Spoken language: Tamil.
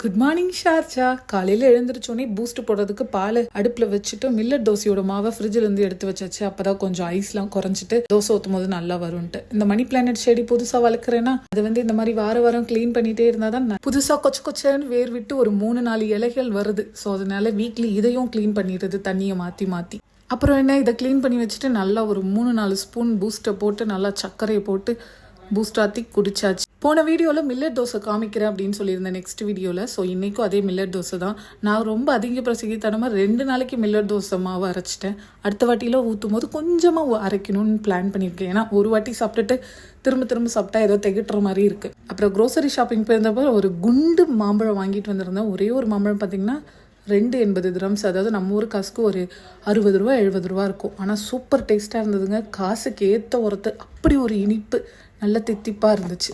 Good morning Sharjah. காலையில் எழுந்திரிச்சோன்னே பூஸ்ட் போடுறதுக்கு பால் அடுப்பில் வச்சுட்டு மில்லட் தோசையோட மாவை ஃப்ரிட்ஜிலேருந்து எடுத்து வச்சாச்சு. அப்போதான் கொஞ்சம் ஐஸ்லாம் குறைஞ்சிட்டு தோசை ஊற்றும் போது நல்லா வரும்ட்டு. இந்த மணி பிளானட் செடி புதுசாக வளர்க்குறேன்னா அது இந்த மாதிரி வாரம் க்ளீன் பண்ணிட்டே இருந்தால் தான் புதுசாக கொச்சன்னு வேர் விட்டு ஒரு 3-4 இலைகள் வருது. ஸோ அதனால வீக்லி இதையும் க்ளீன் பண்ணிடுறது, தண்ணியை மாற்றி. அப்புறம் என்ன, இதை க்ளீன் பண்ணி வச்சுட்டு நல்லா ஒரு 3-4 ஸ்பூன் பூஸ்ட்டை போட்டு நல்லா சர்க்கரையை போட்டு பூஸ்ட் ஆற்றி குடிச்சாச்சு. போன வீடியோவில் மில்லட் தோசை காமிக்கிறேன் அப்படின்னு சொல்லியிருந்தேன் நெக்ஸ்ட் வீடியோவில். ஸோ இன்றைக்கும் அதே மில்லட் தோசை தான். நான் ரொம்ப அதிக பிரசங்கித்தனமாக 2 நாளைக்கு மில்லட் தோசை மாவு அரைச்சிட்டேன். அடுத்த வாட்டியில் ஊற்றும் போது கொஞ்சமாக அரைக்கணும்னு பிளான் பண்ணியிருக்கேன். ஏன்னா ஒரு வாட்டி சாப்பிட்டுட்டு திரும்ப சாப்பிட்டா ஏதோ திகட்டுற மாதிரி இருக்குது. அப்புறம் க்ரோசரி ஷாப்பிங் போயிருந்தப்போ ஒரு குண்டு மாம்பழம் வாங்கிட்டு வந்திருந்தேன். ஒரே ஒரு மாம்பழம் பார்த்திங்கன்னா 280 dirhams, அதாவது நம்ம ஊர் காசுக்கு ஒரு 60 ரூபா 70 ரூபா இருக்கும். ஆனால் சூப்பர் டேஸ்ட்டாக இருந்ததுங்க. காசுக்கு ஏற்ற ஒருத்தர், அப்படி ஒரு இனிப்பு, நல்ல தித்திப்பாக இருந்துச்சு.